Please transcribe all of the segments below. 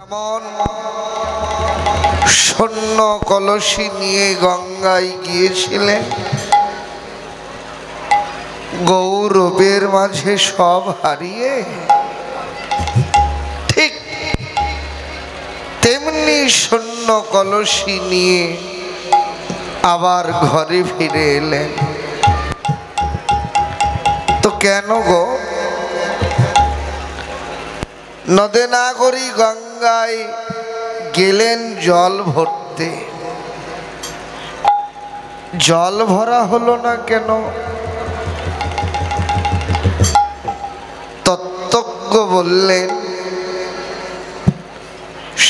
এমন শূন্য কলসি নিয়ে গঙ্গায় গিয়েছিলেন, গৌরবের মাঝে সব হারিয়ে ঠিক তেমনি শূন্য কলসি নিয়ে আবার ঘরে ফিরে এলেন। তো কেন গো? নদে নাগরী গঙ্গায় গেলেন জল ভরতে, জল ভরা হলো না কেন? তত্ত্বজ্ঞ বললেন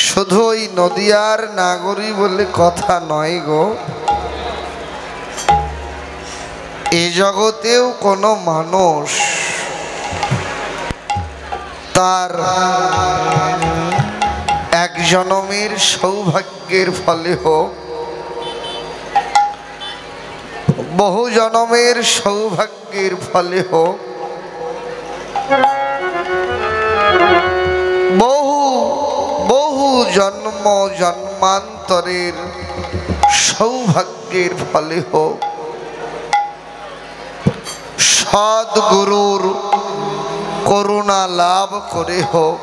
শুধু ওই নদিয়ার নাগরী বলে কথা নয় গো, এ জগতেও কোনো মানুষ তার এক জনমের সৌভাগ্যের ফলে হোক, বহু জনমের সৌভাগ্যের ফলে হোক, বহু বহু জন্ম জন্মান্তরের সৌভাগ্যের ফলে হোক, সদ্গুরুর করুণা লাভ করে হোক,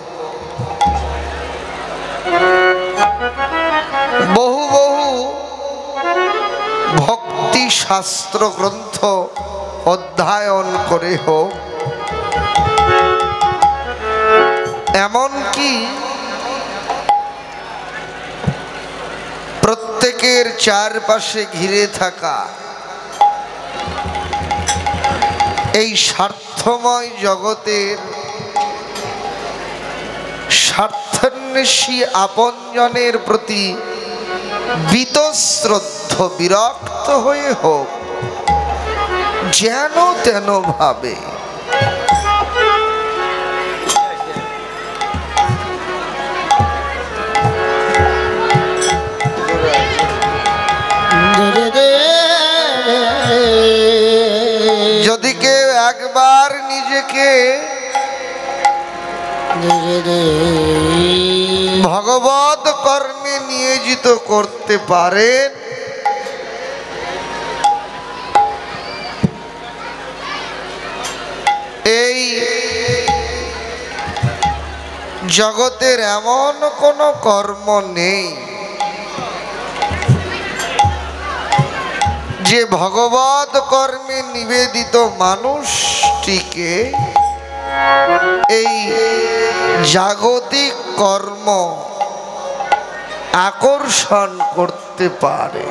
বহু বহু ভক্তি শাস্ত্র গ্রন্থ অধ্যয়ন করে হোক, এমনকি প্রত্যেকের চারপাশে ঘিরে থাকা এই স্বার্থময় জগতের স্বার্থান্বেষী আপনজনের প্রতি বীতশ্রদ্ধ বিরক্ত হয়ে হোক, যেন তেন ভাবে যদি কেউ একবার নিজেকে ভগবত কর্মে নিয়োজিত করতে পারেন, এই জগতের এমন কোনো কর্ম নেই যে ভগবত কর্মে নিবেদিত মানুষটিকে এই জাগতিক কর্ম আকর্ষণ করতে পারে।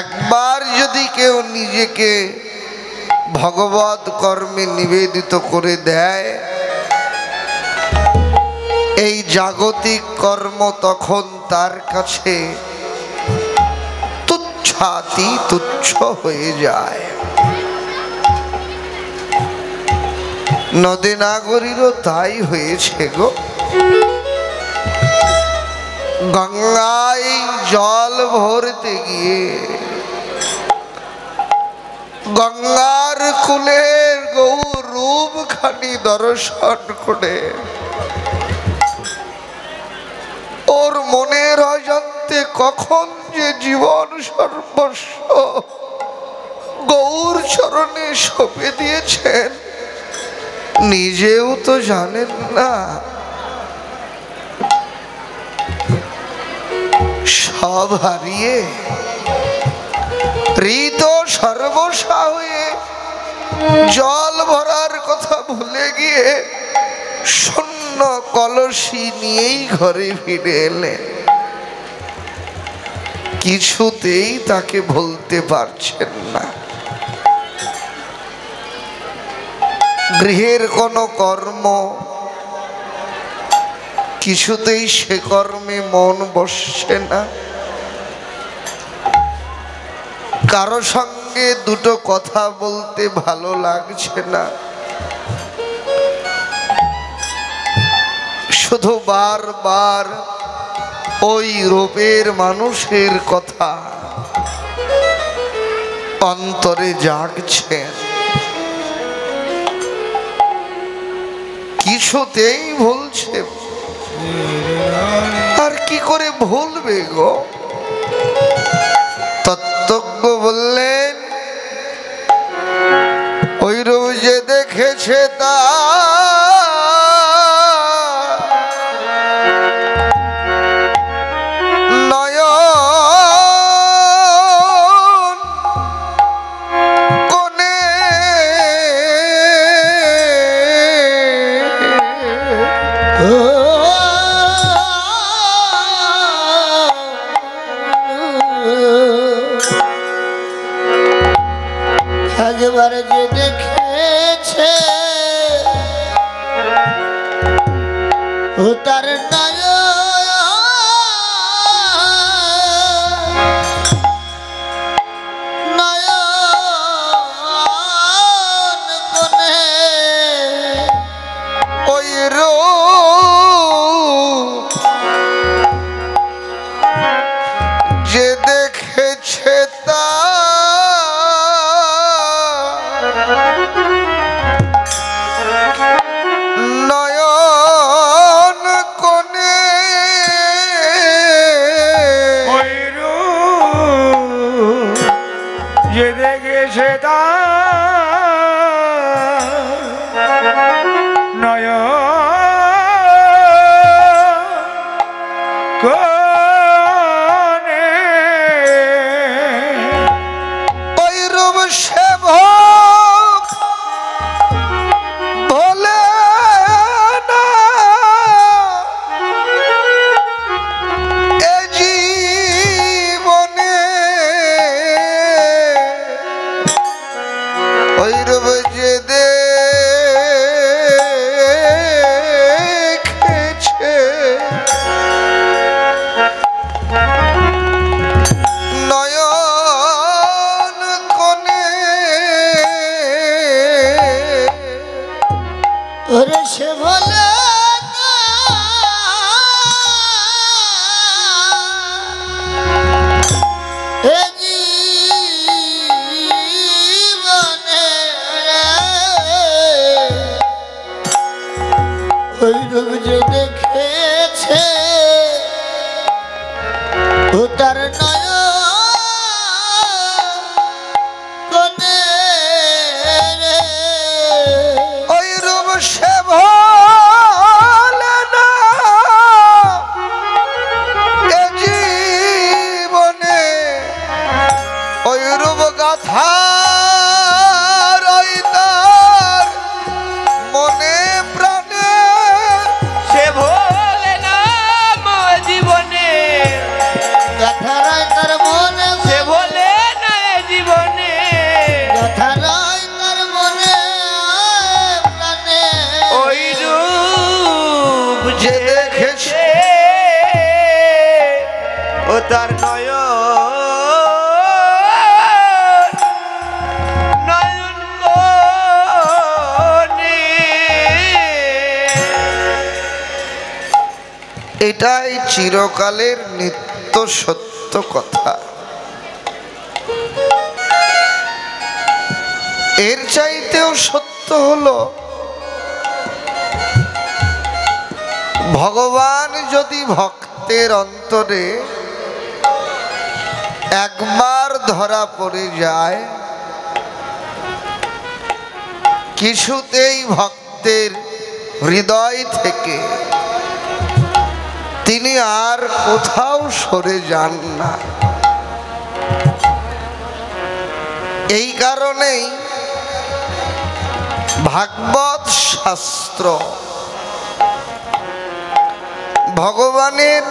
একবার যদি কেউ নিজেকে ভগবত কর্মে নিবেদিত করে দেয়, এই জাগতিক কর্ম তখন তার কাছে তুচ্ছাতি তুচ্ছ হয়ে যায়। নদী নাগরীরও তাই হয়েছে গো। গঙ্গায় জল ভরতে গিয়ে গঙ্গার কুলের গৌর রূপ খানি দর্শন করে ওর মনের অজান্তে কখন যে জীবন সর্বস্ব গৌর চরণে সঁপে দিয়েছেন নিজেও তো জানেন না। সব হারিয়ে হৃত সর্বস্বা হয়ে জল ভরার কথা ভুলে গিয়ে শূন্য কলসি নিয়েই ঘরে ফিরে এলেন। কিছুতেই তাকে ভুলতে পারছেন না। গৃহের কোনো কর্ম কিছুতেই সে কর্মে মন বসছে না। কারো সঙ্গে দুটো কথা বলতে ভালো লাগছে না। শুধু বারবার ওই রূপের মানুষের কথা অন্তরে জাগছে। কিছুতেই ভুলছে, আর কি করে ভুলবে গো? তত্ত্বজ্ঞ বললেন, ওইরূপ যে দেখেছে তা একবারে যে দেখেছে ও তার নয়ন কোণে ওই রূপ যে দেখেছে তা নয়ন কোণে ওই রূপ যে দেখেছে তা নয়ন কোণে ওই রূপ সে ভোলে না এ জীবনে, ওই রূপ যে দেখেছে নয়ন কোণে ওরে সে বলে এ জীবনে ওই রূপ যে দেখেছে ও তার নয়ন ওই রূপ সে ভোলে না এ জীবনে, ওই রূপ গাথা রই তার মনে প্রাণে, সে ভোলে না মো জীবনে, গাথারায় তার মনে সে ভোলে না এ জীবনে, গাথারায় তার মনে প্রাণে ওই রূপ যে দেখেছে ও তার নয়ন কোণে। এটাই চিরকালের নিত্য সত্য কথা। এর চাইতেও সত্য হলো, ভগবান যদি ভক্তের অন্তরে একবার ধরা পড়ে যায়, কিছুতেই ভক্তের হৃদয় থেকে তিনি আর কোথাও সরে যান না। এই কারণেই ভাগবত শাস্ত্র ভগবানের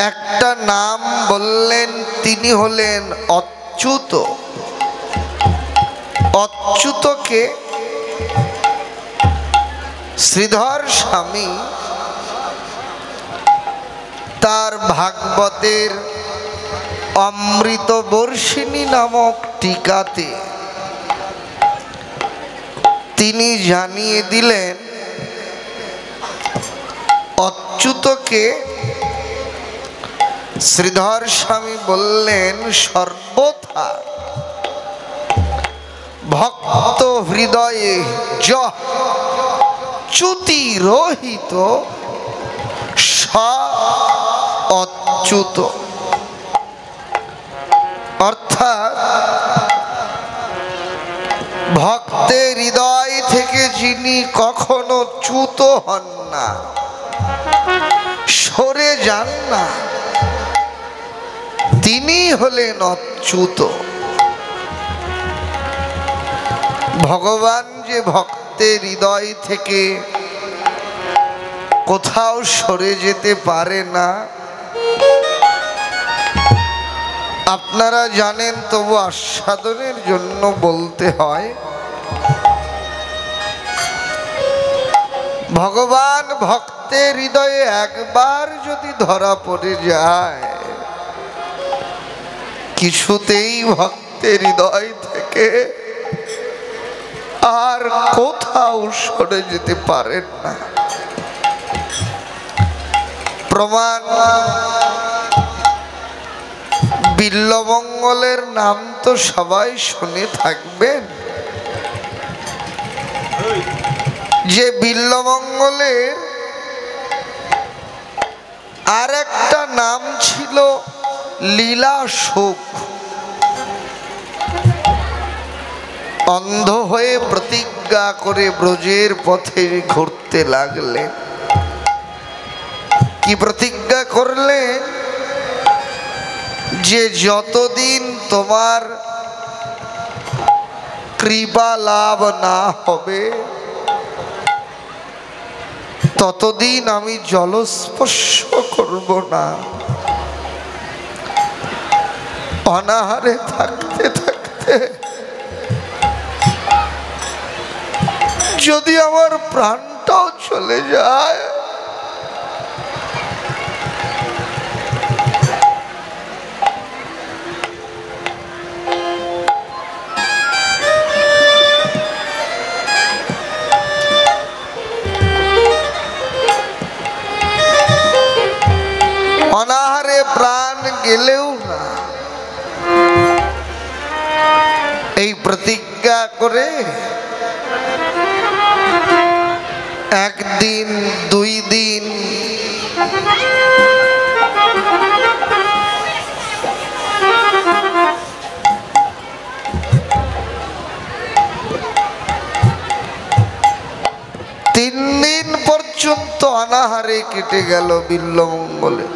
একটা নাম বললেন, তিনি হলেন অচ্যুত। অচ্যুতকে শ্রীধর স্বামী তার ভাগবতের অমৃত বর্ষিণী নামক টিকাতে তিনি জানিয়ে দিলেন, অচ্যুতকে শ্রীধর স্বামী বললেন, সর্বথা ভক্ত হৃদয়ে যহ চ্যুতি রহিত স অচ্যুত। অর্থাৎ ভক্তের হৃদয় থেকে যিনি কখনো চ্যুত হন না, সরে যান না, তিনি হলেন অচ্যুত। ভগবান যে ভক্তের হৃদয় থেকে কোথাও সরে যেতে পারে না আপনারা জানেন, তবু আস্বাদনের জন্য বলতে হয়। ভগবান ভক্তের হৃদয়ে একবার যদি ধরা পড়ে যায়, কিছুতেই ভক্তের হৃদয় থেকে আর কোথাও সরে যেতে পারেন না। প্রমাণ, বিল্বমঙ্গলের নাম তো সবাই শুনে থাকবেন। যে বিল্বমঙ্গলের আর একটা নাম ছিল লীলা সুখ। অন্ধ হয়ে প্রতিজ্ঞা করে ব্রজের পথে ঘুরতে লাগলেন। কি প্রতিজ্ঞা করলেন? যে যতদিন তোমার কৃপা লাভ না হবে ততদিন আমি জলস্পর্শ করব না। অনাহারে থাকতে থাকতে যদি আমার প্রাণটাও চলে যায়, অনাহারে প্রাণ গেলেও না, এই প্রতিজ্ঞা করে একদিন, 2 দিন, 3 দিন পর্যন্ত অনাহারে কেটে গেল বিল্বমঙ্গলে।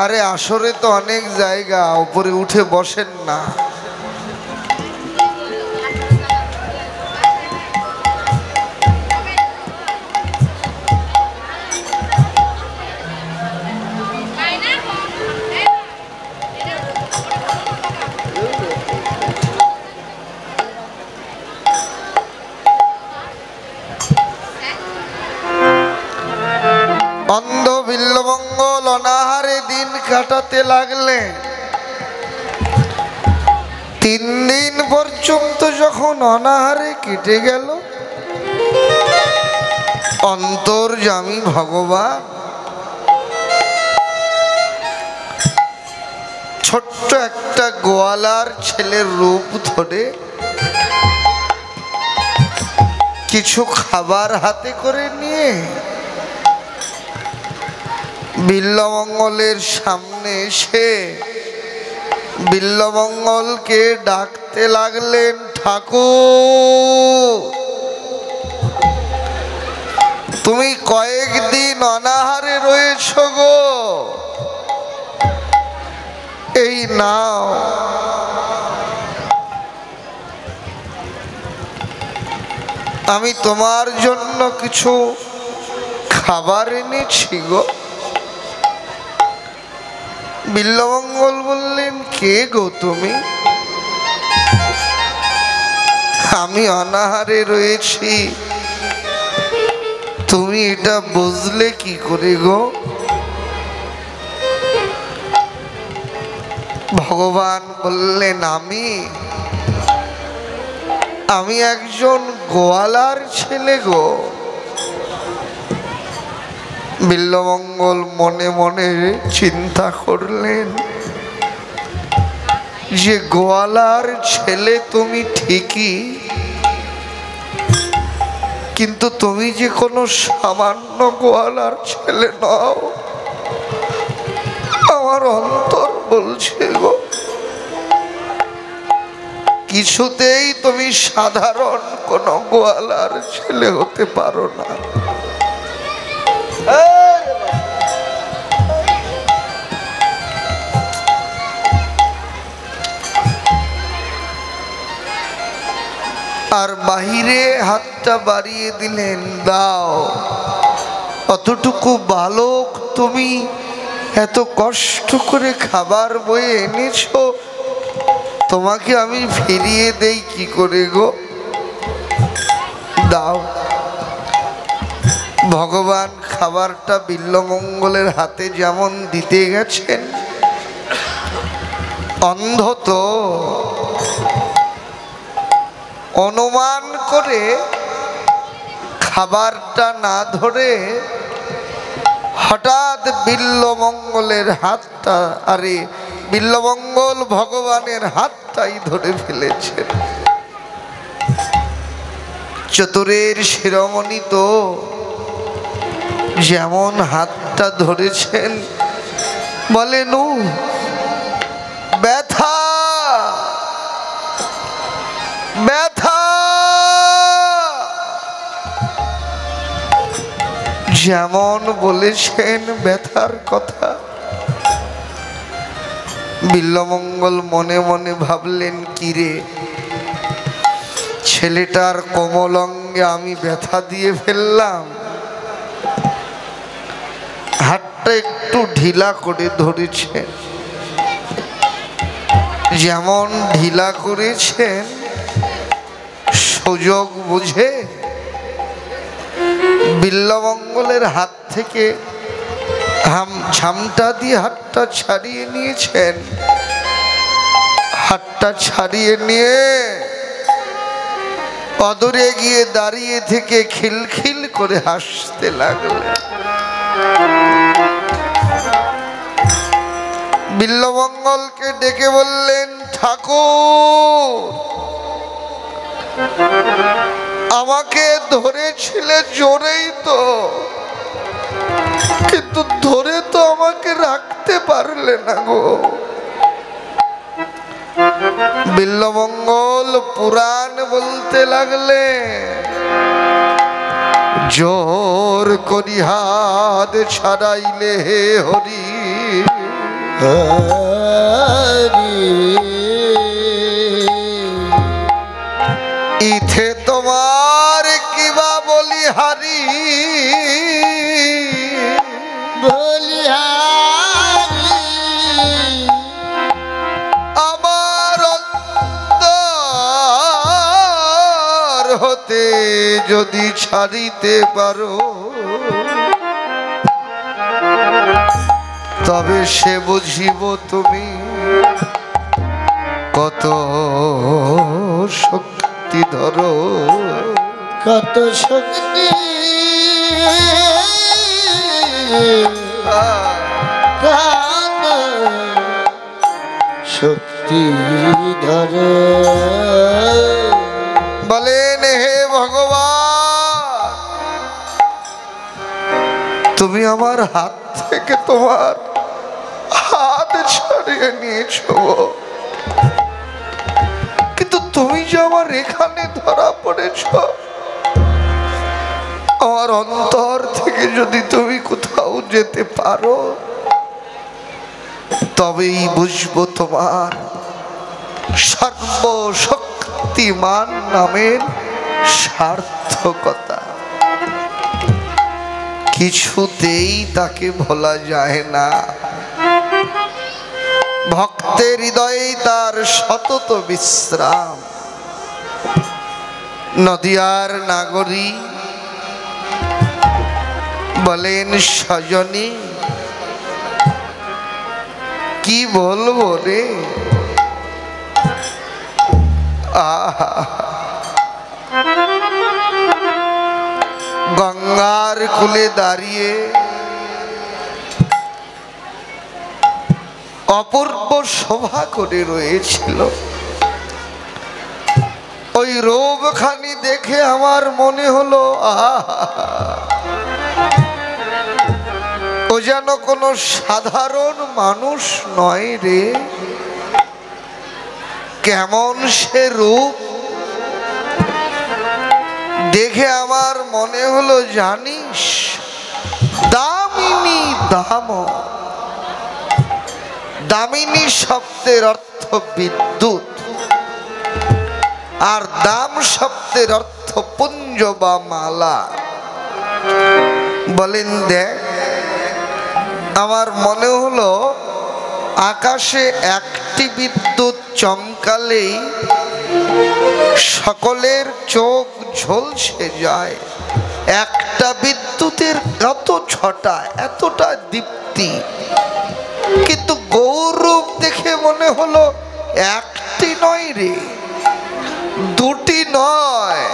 আরে আসরে তো অনেক জায়গা, উপরে উঠে বসেন না। অন্ধ বিল্বমঙ্গল অনাহারে দিন কাটাতে লাগলেন। 3 দিন পর্যন্ত যখন অনাহারে কেটে গেল, অন্তর্যামী ভগবান ছোট্ট একটা গোয়ালার ছেলের রূপ ধরে কিছু খাবার হাতে করে নিয়ে বিল্বমঙ্গলের সামনে এসে বিল্বমঙ্গলকে ডাকতে লাগলেন, ঠাকুর তুমি কয়েকদিন অনাহারে রয়েছ গো, এই নাও। আমি তোমার জন্য কিছু খাবার এনেছি গো। বিল্বমঙ্গল বললেন, কে গো তুমি? আমি অনাহারে রয়েছি, তুমি এটা বুঝলে কি করে গো? ভগবান বললেন, আমি একজন গোয়ালার ছেলে গো। বিল্বমঙ্গল মনে মনে চিন্তা করলেন, যে গোয়ালার ছেলে তুমি ঠিকই, কিন্তু তুমি যে কোনো সামান্য গোয়ালার ছেলে নও। আমার অন্তর বলছে গো, কিছুতেই তুমি সাধারণ কোন গোয়ালার ছেলে হতে পারো না। আর বাহিরে হাতটা বাড়িয়ে দিলেন, দাও। অতটুকু বালক তুমি এত কষ্ট করে খাবার বয়ে এনেছো, তোমাকে আমি ফিরিয়ে দেই কি করে গো? দাও। ভগবান খাবারটা বিল্বমঙ্গলের হাতে যেমন দিতে গেছেন, অন্ধ তো অনুমান করে খাবারটা না ধরে হঠাৎ বিল্বমঙ্গলের হাতটা, আরে বিল্বমঙ্গল ভগবানের হাতটাই ধরে ফেলেছেন। চতুরের শিরোমণি তো যেমন হাতটা ধরেছেন, বলেন ব্যথা ব্যথা, যেমন বলেছেন ব্যথার কথা। বিল্বমঙ্গল মনে মনে ভাবলেন, কিরে ছেলেটার কোমল অঙ্গে আমি ব্যথা দিয়ে ফেললাম। হাতটা একটু ঢিলা করে ধরেছেন, যেমন ঢিলা করেছেন সুযোগ বুঝে বিল্বমঙ্গলের হাত থেকে ঝামটা দিয়ে হাতটা ছাড়িয়ে নিয়েছেন। হাতটা ছাড়িয়ে নিয়ে অদূরে গিয়ে দাঁড়িয়ে থেকে খিলখিল করে হাসতে লাগলেন। বিল্বমঙ্গলকে ডেকে বললেন, ঠাকুর আমাকে ধরেছিলে জোরেই তো, কিন্তু ধরে তো আমাকে রাখতে পারলে না গো। বিল্বমঙ্গল পুরাণ বলতে লাগলে, জোর করি হাত ছাড়াইলে হে হরি, ইথে তোমার কিবা বলিহারি, বলিহারি আমার অন্তর হতে যদি ছাড়িতে পারো, তবে সে বুঝিব তুমি কত শক্তি ধরো, কত শক্তি, কত শক্তি ধরে। বলেন, হে ভগবান তুমি আমার হাত থেকে তোমার হাত ছাড়িয়ে নিয়েছো, কিন্তু তুমি যে আমার এখানে ধরা পড়েছ, আমার অন্তর থেকে যদি তুমি কোথাও যেতে পারো, তবেই বুঝবো তোমার সর্বশক্তিমান নামের সার্থকতা। কিছুতেই তাকে ভোলা যায় না। ভক্তের হৃদয়ে তার সতত বিশ্রাম। নদিয়ার নাগরী বলেন, সজনী কি বলবো রে, আহা গঙ্গার কূলে দাঁড়িয়ে অপূর্ব শোভা করে রয়েছিল। ওই রূপখানি দেখে আমার মনে হলো আহা, ও যেন কোনো সাধারণ মানুষ নয় রে। কেমন সে রূপ দেখে আমার মনে হলো জানিস, দামিনী দাম। দামিনী শব্দের অর্থ বিদ্যুৎ, আর দাম শব্দের অর্থ পুঞ্জ বা মালা। বলেন দেখ, আমার মনে হলো আকাশে একটি বিদ্যুৎ চমকালেই সকলের চোখ ঝলসে যায়। একটা বিদ্যুতের কত ছটা, এতটা দীপ্তি। কিন্তু গৌরব দেখে মনে হলো একটি নয় রে, দুটি নয়,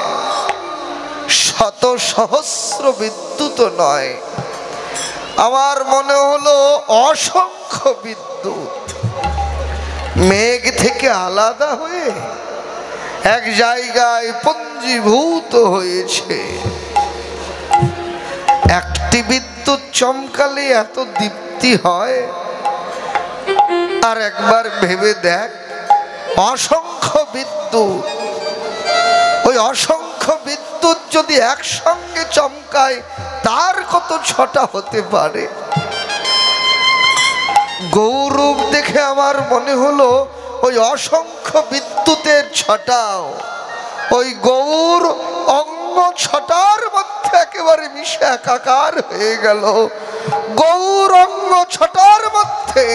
শত সহস্র বিদ্যুৎ নয়, আমার মনে হলো অসংখ্য বিদ্যুৎ মেঘ থেকে আলাদা হয়ে এক জায়গায় পুঞ্জীভূত হয়েছে। একটি বিদ্যুৎ চমকালে এত দীপ্তি হয়, আর একবার ভেবে দেখ অসংখ্য বিদ্যুৎ, ওই অসংখ্য বিদ্যুৎ যদি একসঙ্গে চমকায় তার কত ছটা হতে পারে। গৌরব দেখে আমার মনে হলো ওই অসংখ্য বিদ্যুতের ছটাও ওই গৌর অঙ্গ ছটার মধ্যে একেবারে মিশে একাকার হয়ে গেল। গৌর অঙ্গ ছটার মধ্যে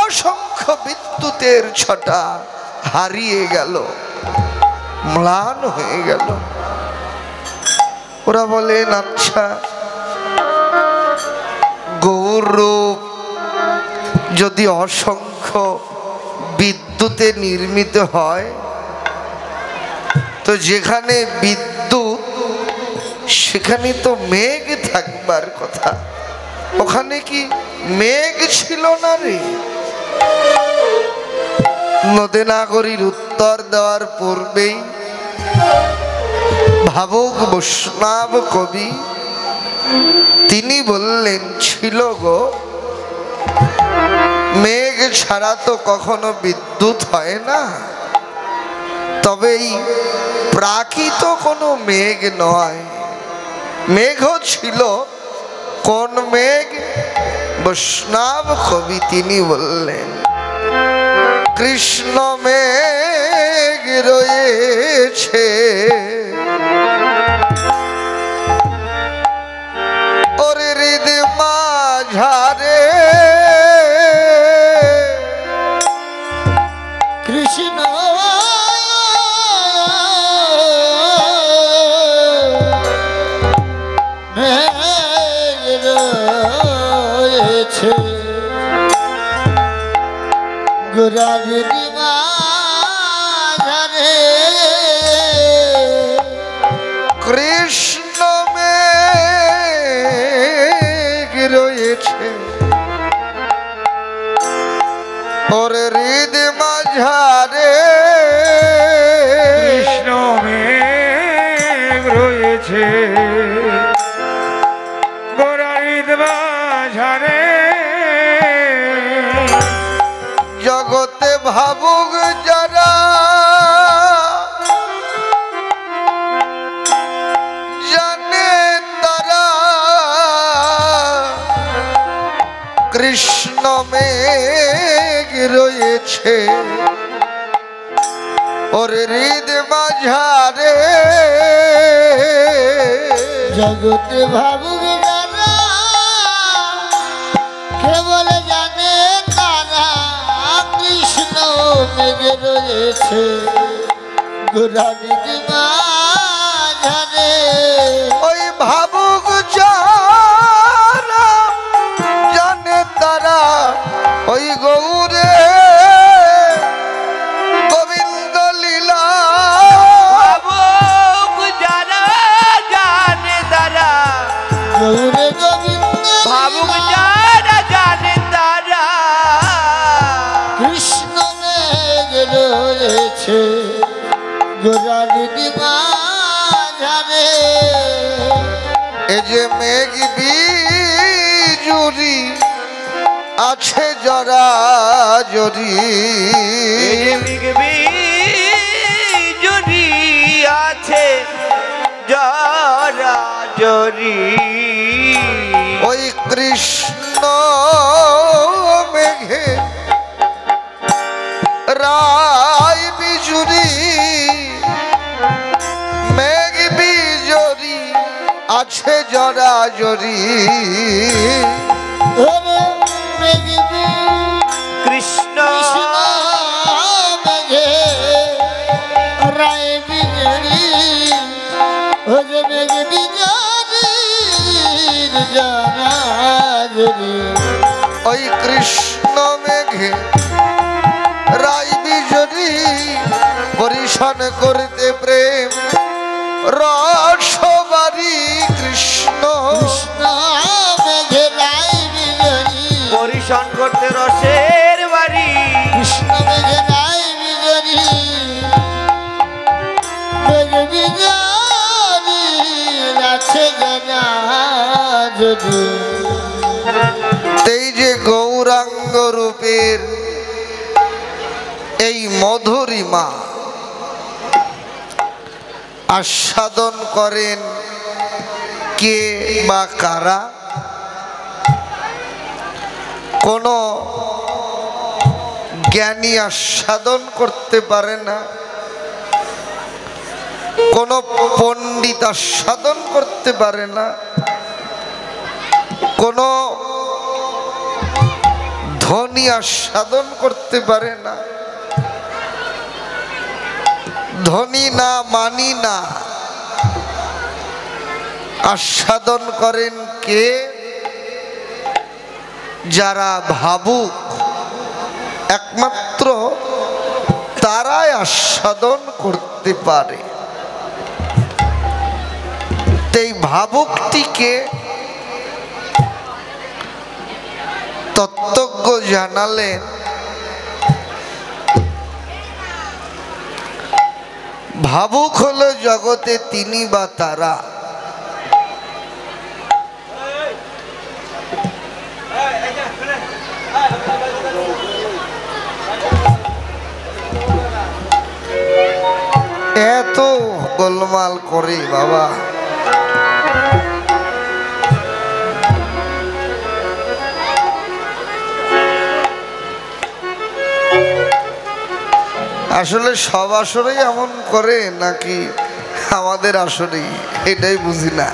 অসংখ্য বিদ্যুতের ছটা হারিয়ে গেল, ম্লান হয়ে গেল। ওরা বলেন আচ্ছা, গৌরূপ যদি অসংখ্য বিদ্যুতে নির্মিত হয়, তো যেখানে বিদ্যুৎ সেখানে তো মেঘ থাকবার কথা, ওখানে কি মেঘ ছিল না রে? নদেনাগরীর উত্তর দেওয়ার পূর্বেই ভাবুক বৈষ্ণব কবি তিনি বললেন, ছিল গো, মেঘ ছাড়া তো কখনো বিদ্যুৎ হয় না। তবে এই প্রাকৃত কোনো মেঘ নয়, মেঘও ছিল। কোন মেঘ? বৈষ্ণব কবি তিনি বললেন, কৃষ্ণ মেঘ রয়েছে ওরে হৃদ মাঝারে, কৃষ্ণ মেঘ রয়েছে গোরারি মাঝারে, কৃষ্ণ মেঘ রয়েছে ওরে হৃদ মাঝারে, কৃষ্ণ মেঘ রয়েছে গোরারিদ মাঝারে। জগতে ভাবুক যারা জানে তারা, কৃষ্ণ মেঘ রয়েছে ওর হৃদ মাঝারে। জগতে ভাবুক যারা কেবল জানে তারা, কৃষ্ণ মেঘ রয়েছে গোরারি মাঝারে। ওই ভাবুক যারা জানে তারা, ওই গৌরে গোবিন্দ লীলা, ভাবুক যারা জানে তারা, গৌরে গোবিন্দ ভাবুক যারা জানে তারা, এ যে মেঘ বিজুরি আছে জরা জরি জরি আছে জরা জরি ওই কৃষ্ণ মেঘে রায় বিজুরি মেঘ বিজরি আছে জরা জরি ওরে মেঘবি কৃষ্ণ মেঘে রায় বিজড়ি ওরে মেঘবি জরি ওই কৃষ্ণ মেঘে রায় বিজরি পরিশন করতে প্রেম রসবারি কৃষ্ণ কৃষ্ণ মেঘে রায় বিজড়ি পরিশন করতে রসের বাড়ি কৃষ্ণ মেঘে রায় বিজড়ি মেঘে বিজড়ি আছে জানা যদি এই যে গৌরাঙ্গ রূপের এই মধুরিমা আস্বাদন করেন কে বা কারা? কোন জ্ঞানী আস্বাদন করতে পারে না, কোন পণ্ডিত আস্বাদন করতে পারে না, কোন ধনী আস্বাদন করতে পারে না। ধনী না মানি না, আস্বাদন করেন কে? যারা ভাবুক একমাত্র তারাই আস্বাদন করতে পারে। এই ভাবুকটিকে তত্ত্বজ্ঞ জানালেন ভাবুক হলো জগতে তিনি বা তারা এত গোলমাল করে বাবা। আসলে সব আসরেই এমন করে নাকি আমাদের আসরেই, এটাই বুঝি না।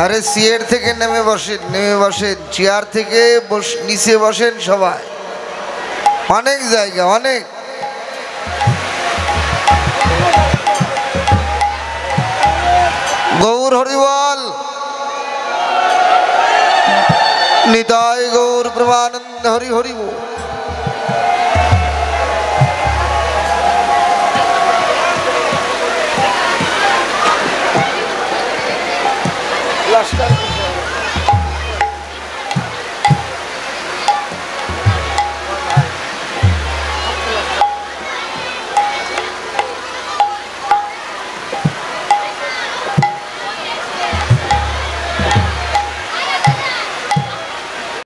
আরে সিয়ের থেকে নেমে বসেন, নেমে বসেন, চেয়ার থেকে নিচে বসেন সবাই, অনেক জায়গা অনেক। গৌর হরিবল, নিতাই গৌর প্রেমানন্দ হরি হরি বল। Last time.